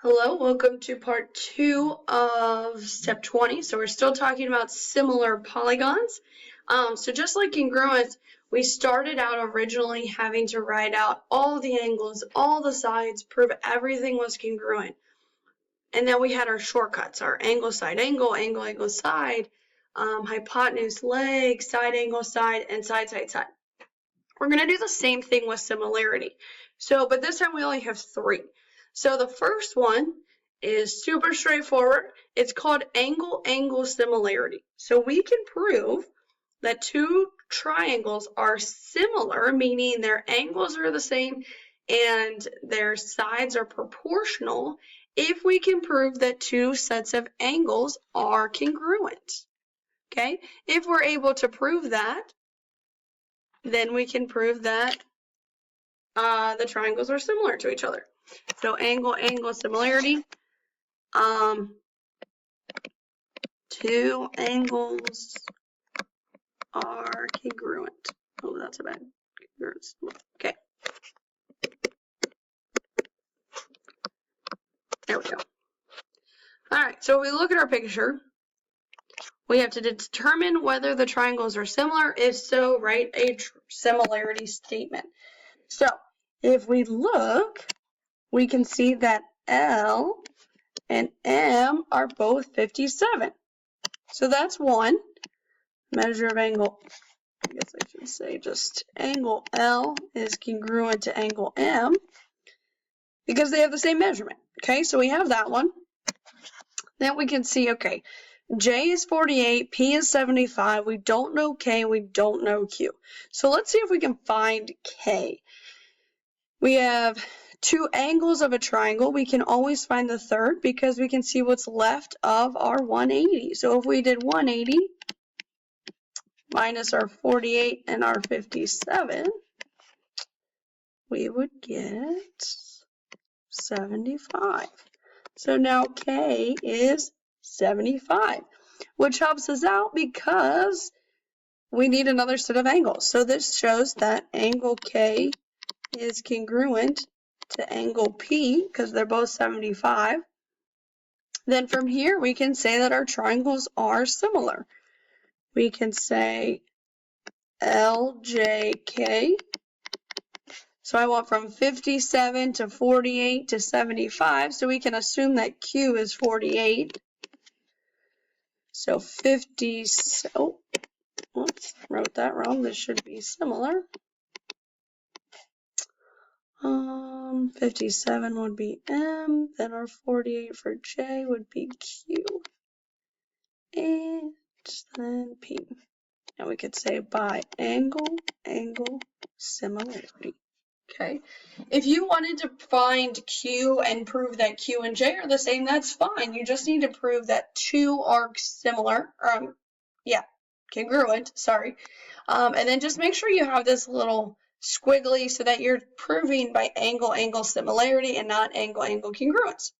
Hello, welcome to part 2 of step 20. So we're still talking about similar polygons. So just like congruence, we started out originally having to write out all the angles, all the sides, prove everything was congruent. And then we had our shortcuts, our angle, side, angle, angle, angle, side, hypotenuse, leg, side, angle, side, and side, side, side. We're going to do the same thing with similarity. But this time we only have 3. So the first one is super straightforward. It's called angle-angle similarity. So we can prove that 2 triangles are similar, meaning their angles are the same and their sides are proportional, if we can prove that 2 sets of angles are congruent. Okay? If we're able to prove that, then we can prove that the triangles are similar to each other. So angle-angle similarity. 2 angles are congruent. Oh, that's a bad congruence. Okay. There we go. All right, so if we look at our picture, we have to determine whether the triangles are similar. If so, write a similarity statement. So if we look, we can see that L and M are both 57. So that's one measure of angle. I guess I should say just angle L is congruent to angle M because they have the same measurement. Okay, so we have that one. Then we can see, okay, J is 48, P is 75. We don't know K, we don't know Q. So let's see if we can find K. We have 2 angles of a triangle. We can always find the third because we can see what's left of our 180. So if we did 180 minus our 48 and our 57, we would get 75. So now K is 75, which helps us out because we need another set of angles. So this shows that angle K is congruent to angle P because they're both 75. Then from here, we can say that our triangles are similar. We can say LJK. So I went from 57 to 48 to 75, so we can assume that Q is 48. So 50, oh, oops, wrote that wrong. This should be similar. 57 would be M, then our 48 for J would be Q, and then P. And we could say by angle similarity. Okay, if you wanted to find Q and prove that Q and J are the same, that's fine. You just need to prove that 2 are similar, congruent, sorry. And then just make sure you have this little squiggly so that you're proving by angle similarity and not angle congruence.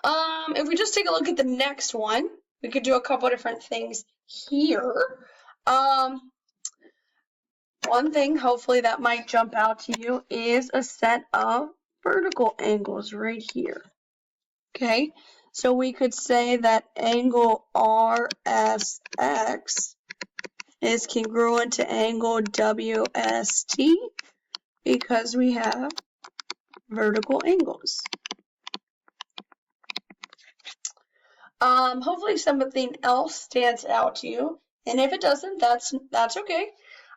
If we just take a look at the next one, we could do a couple different things here. One thing, hopefully, that might jump out to you is a set of vertical angles right here. Okay, so we could say that angle RSX is congruent to angle WST because we have vertical angles. Hopefully something else stands out to you, and if it doesn't, that's okay.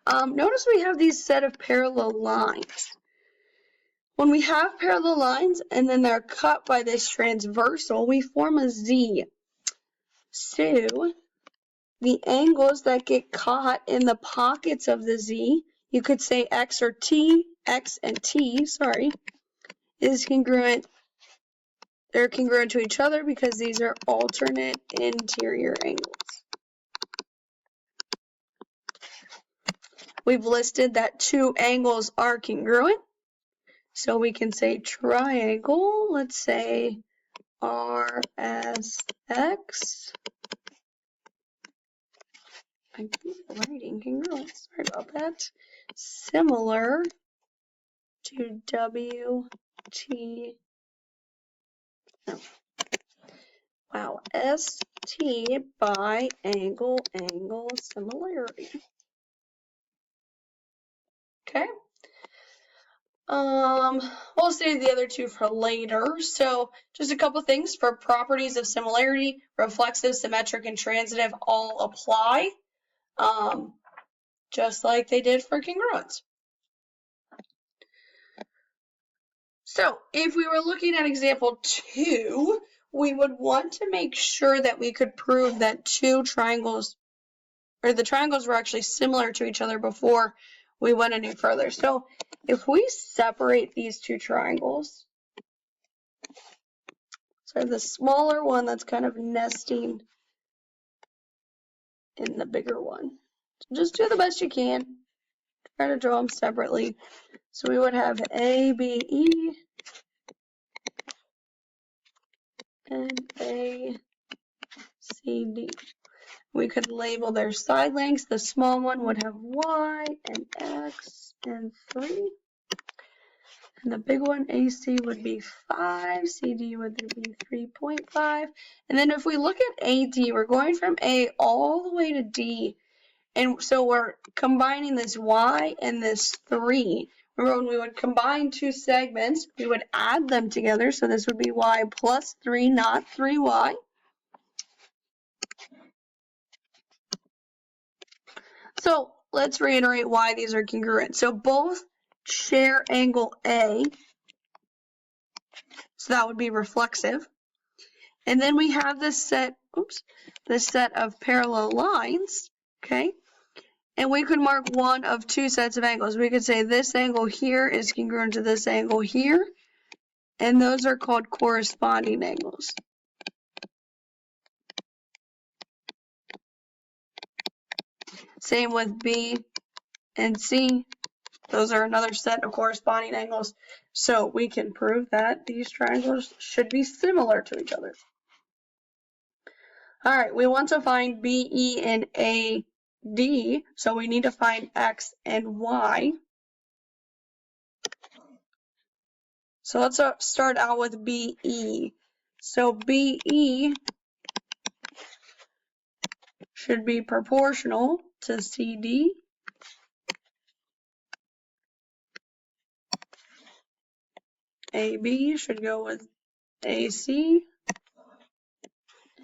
Notice we have these set of parallel lines. When we have parallel lines and then they're cut by this transversal, we form a Z. So the angles that get caught in the pockets of the Z, you could say X or T, X and T, is congruent. They're congruent to each other because these are alternate interior angles. We've listed that 2 angles are congruent. So we can say triangle, let's say RSX. I keep writing congruent, sorry about that. Similar to WST. ST by angle similarity. Okay. We'll save the other two for later. So just a couple things for properties of similarity, reflexive, symmetric, and transitive all apply, just like they did for congruence. So if we were looking at example 2, we would want to make sure that we could prove that two triangles, or the triangles were actually similar to each other before we went any further. So if we separate these two triangles, so the smaller one that's kind of nesting in the bigger one. So just do the best you can. Try to draw them separately. So we would have ABE and ACD. We could label their side lengths. The small one would have Y and X and 3. And the big one, AC, would be 5. CD would be 3.5. And then if we look at AD, we're going from A all the way to D. And so we're combining this Y and this 3. Remember, when we would combine two segments, we would add them together. So this would be Y plus 3, not 3Y. So let's reiterate why these are congruent. So both share angle A. So that would be reflexive. And then we have this set, this set of parallel lines, okay? And we could mark one of two sets of angles. We could say this angle here is congruent to this angle here, and those are called corresponding angles. Same with B and C. Those are another set of corresponding angles. So we can prove that these triangles should be similar to each other. All right, we want to find BE and AD, so we need to find X and Y. So let's start out with BE. So BE should be proportional to CD. AB should go with AC.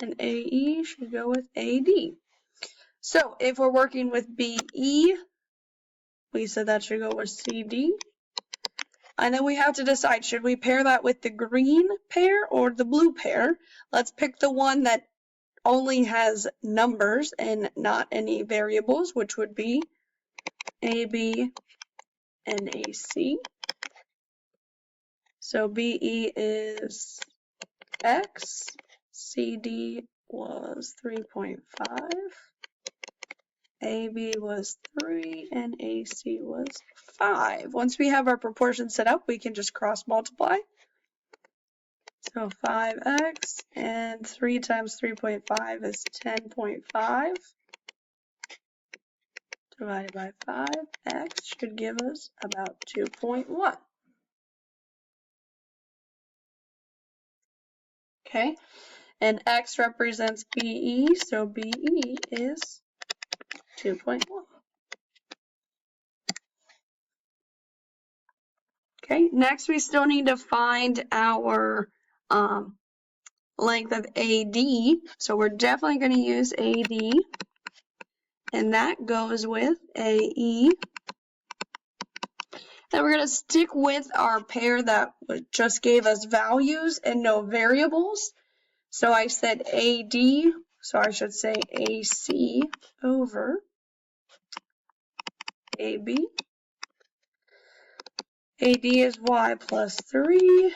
And AE should go with AD. So if we're working with BE, we said that should go with CD. And then we have to decide, should we pair that with the green pair or the blue pair? Let's pick the one that only has numbers and not any variables, which would be AB and AC. So BE is X, CD was 3.5, AB was 3, and AC was 5. Once we have our proportions set up, we can just cross multiply. So 5x and 3 times 3.5 is 10.5 divided by 5. X should give us about 2.1. Okay, and X represents BE, so BE is 2.1. Okay, next we still need to find our length of AD, so we're definitely going to use AD, and that goes with AE. Then we're going to stick with our pair that just gave us values and no variables. So I said AD, so I should say AC over AB. AD is Y plus 3,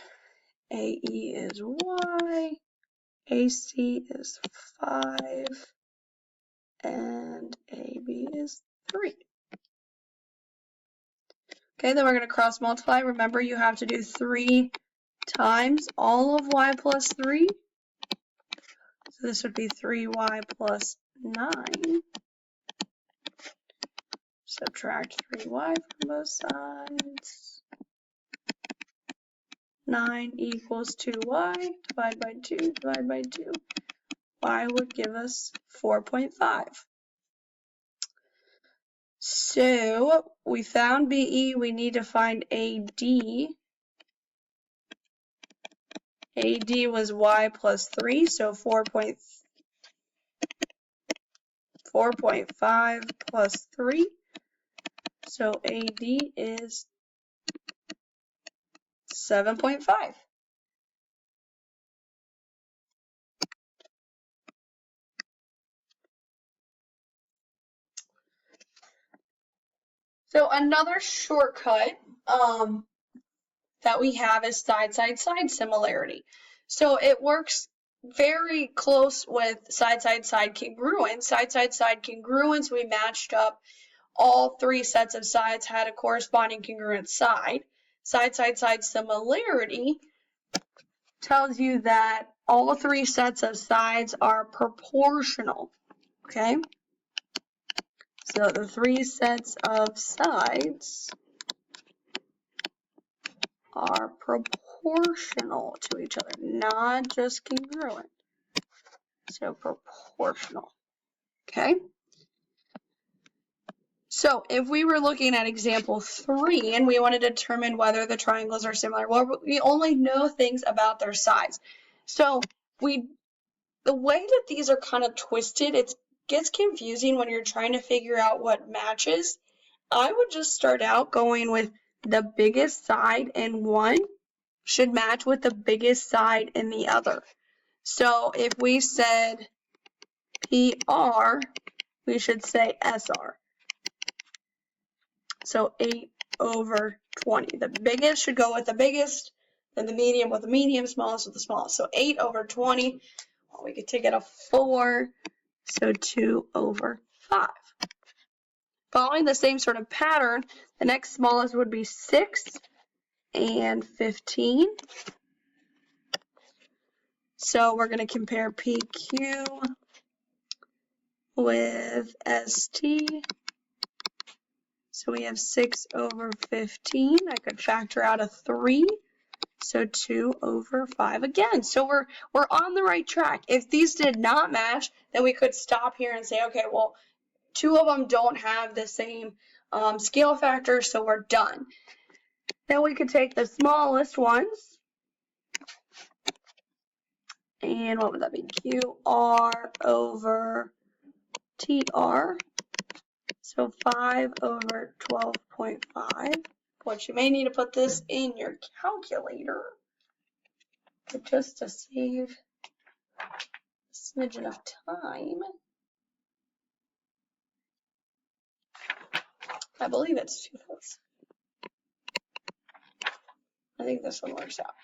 AE is Y, AC is 5, and AB is 3. Okay, then we're going to cross multiply. Remember, you have to do 3 times all of Y plus 3. So this would be 3Y plus 9. Subtract 3Y from both sides. 9 equals 2y, divide by 2, divide by 2. Y would give us 4.5. So we found BE, we need to find AD. AD was y plus 3, so 4.5 plus 3. So AD is 7.5. So another shortcut that we have is side-side-side similarity. So it works very close with side-side-side congruence. Side-side-side congruence, we matched up all 3 sets of sides had a corresponding congruent side. Side-side-side similarity tells you that all 3 sets of sides are proportional, okay? So the 3 sets of sides are proportional to each other, not just congruent. So proportional, okay? So if we were looking at example 3 and we want to determine whether the triangles are similar, well, we only know things about their sides. So the way that these are kind of twisted, it gets confusing when you're trying to figure out what matches. I would just start out going with the biggest side in one should match with the biggest side in the other. So if we said PR, we should say SR. So 8 over 20. The biggest should go with the biggest, then the medium with the medium, smallest with the smallest. So 8 over 20, well, we could take it a 4, so 2 over 5. Following the same sort of pattern, the next smallest would be 6 and 15. So we're going to compare PQ with ST. So we have 6 over 15. I could factor out a 3. So 2 over 5 again. So we're on the right track. If these did not match, then we could stop here and say, okay, well, 2 of them don't have the same scale factor, so we're done. Then we could take the smallest ones. And what would that be? QR over TR. So 5 over 12.5. But you may need to put this in your calculator. But just to save a smidgen of time, I believe it's 2/4. I think this one works out.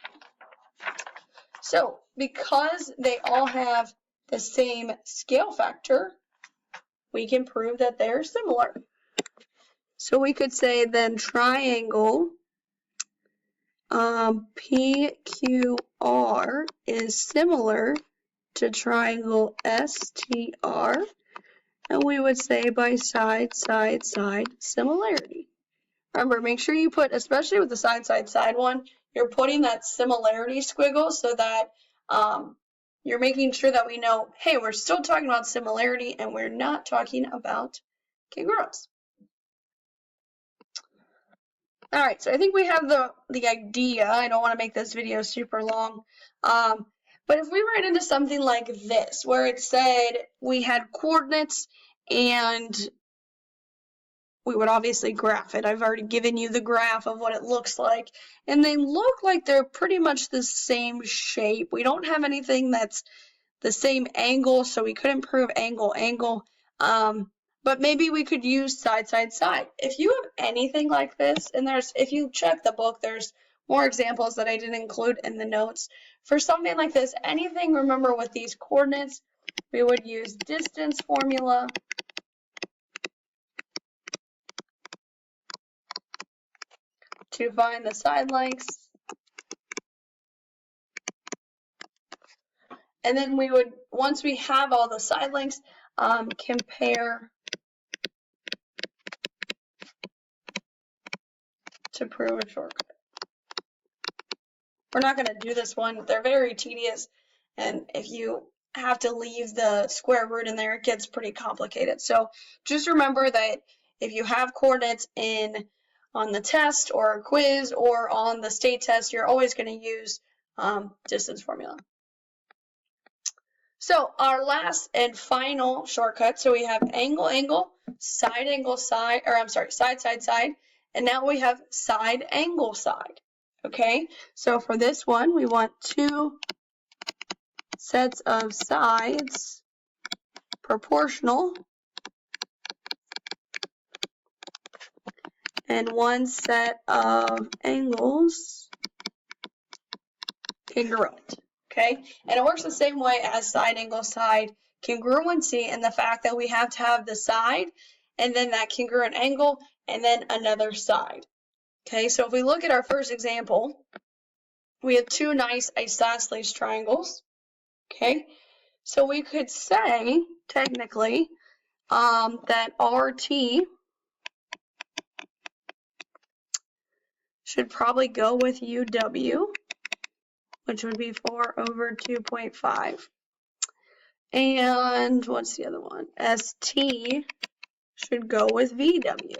So because they all have the same scale factor, we can prove that they're similar. So we could say then triangle PQR is similar to triangle STR, and we would say by side, side, side similarity. Remember, make sure you put, especially with the side, side, side one, you're putting that similarity squiggle so that you're making sure that we know, hey, we're still talking about similarity and we're not talking about congruence. All right, so I think we have the idea. I don't want to make this video super long. But if we ran into something like this, where it said we had coordinates and we would obviously graph it. I've already given you the graph of what it looks like. And they look like they're pretty much the same shape. We don't have anything that's the same angle, so we couldn't prove angle. But maybe we could use side, side, side. If you have anything like this, and if you check the book, there's more examples that I didn't include in the notes. For something like this, anything, remember with these coordinates, we would use distance formula. To find the side lengths. And then we would, once we have all the side lengths, compare to prove a shortcut. we're not going to do this one. They're very tedious, and if you have to leave the square root in there, it gets pretty complicated. So just remember that if you have coordinates on the test or quiz or on the state test, you're always going to use distance formula. So our last and final shortcut, so we have angle, angle, side, angle, side, or I'm sorry, side, side, side, and now we have side, angle, side. Okay, so for this one, we want two sets of sides proportional and one set of angles congruent. Okay, and it works the same way as side, angle, side. Congruency and the fact that we have to have the side and then that congruent angle and then another side. Okay, so if we look at our first example, we have two nice isosceles triangles. Okay, so we could say technically that RT should probably go with UW, which would be 4 over 2.5. And what's the other one? ST should go with VW.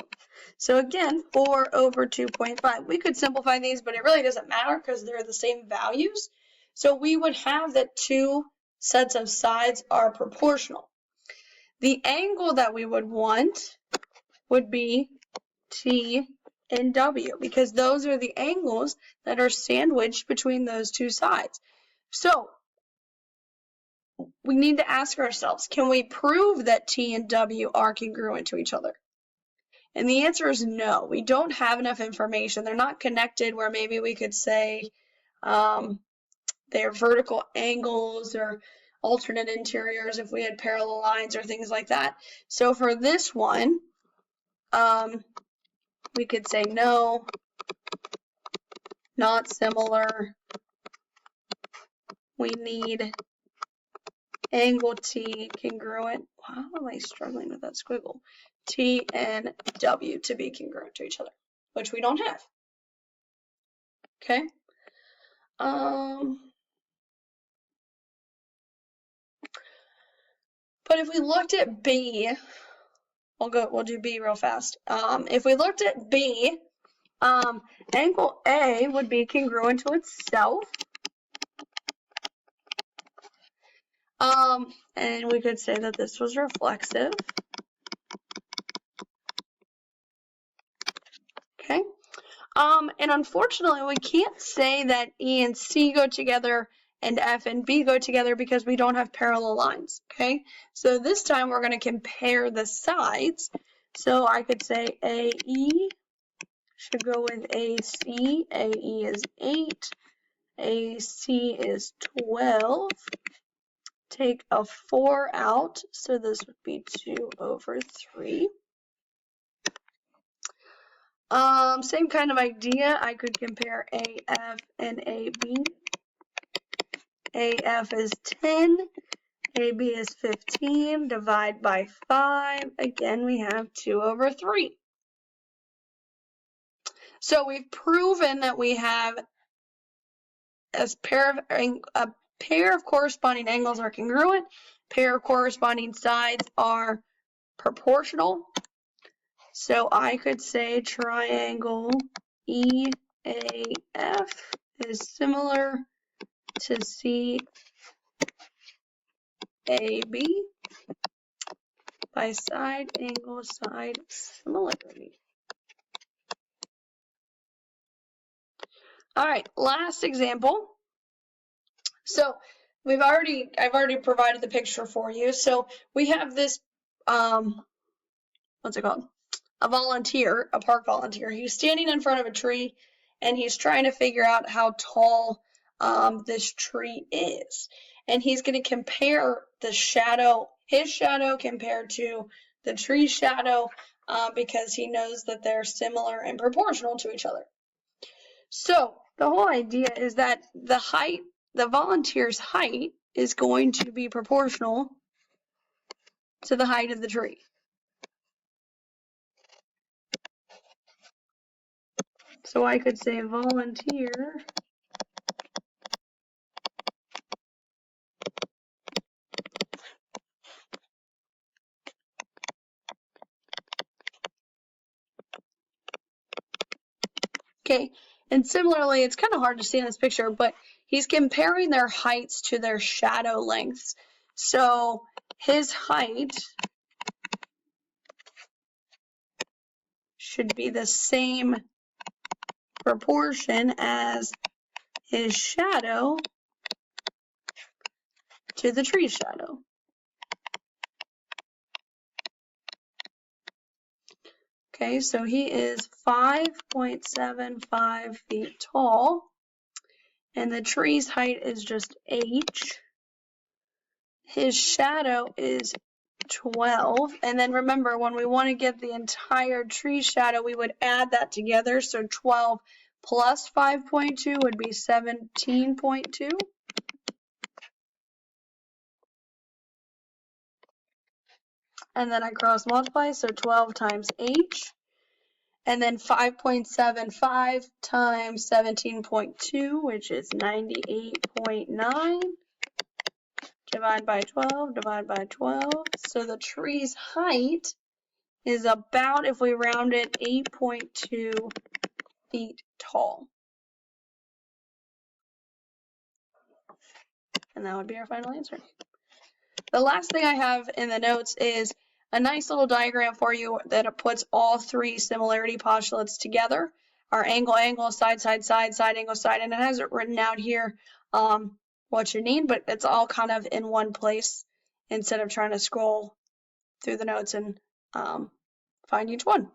So again, 4 over 2.5. We could simplify these, but it really doesn't matter because they're the same values. So we would have that two sets of sides are proportional. The angle that we would want would be T and W because those are the angles that are sandwiched between those two sides. So we need to ask ourselves, can we prove that T and W are congruent to each other? And the answer is no. We don't have enough information. They're not connected where maybe we could say they're vertical angles or alternate interiors if we had parallel lines or things like that. So for this one, we could say no, not similar. We need angle T congruent. How am I struggling with that squiggle? T and W to be congruent to each other, which we don't have. Okay. But if we looked at B, we'll do B real fast. If we looked at B, angle A would be congruent to itself. And we could say that this was reflexive. Okay. And unfortunately, we can't say that E and C go together and F and B go together because we don't have parallel lines. Okay. So this time we're going to compare the sides. So I could say AE should go with AC. AE is 8. AC is 12. Take a 4 out, so this would be 2 over 3. Same kind of idea. I could compare AF and AB. AF is 10. AB is 15. Divide by 5. Again, we have 2 over 3. So we've proven that we have a pair of corresponding angles are congruent. Pair of corresponding sides are proportional. So I could say triangle EAF is similar to CAB by side angle side similarity. All right, last example. So I've already provided the picture for you. So we have this what's it called? A volunteer, a park volunteer. He's standing in front of a tree and he's trying to figure out how tall this tree is. And he's going to compare the shadow, his shadow compared to the tree's shadow because he knows that they're similar and proportional to each other. So the whole idea is that the volunteer's height is going to be proportional to the height of the tree. So I could say volunteer Okay, and similarly, it's kind of hard to see in this picture, but he's comparing their heights to their shadow lengths. So his height should be the same proportion as his shadow to the tree shadow. Okay, so he is 5.75 feet tall, and the tree's height is just h. His shadow is 12, and then remember, when we want to get the entire tree shadow, we would add that together, so 12 plus 5.2 would be 17.2. And then I cross multiply, so 12 times h. And then 5.75 times 17.2, which is 98.9. Divide by 12, divide by 12. So the tree's height is about, if we round it, 8.2 feet tall. And that would be our final answer. The last thing I have in the notes is a nice little diagram for you that puts all three similarity postulates together. Our angle, angle, side, side, side, side, angle, side, and it has it written out here what you need, but it's all kind of in one place instead of trying to scroll through the notes and find each one.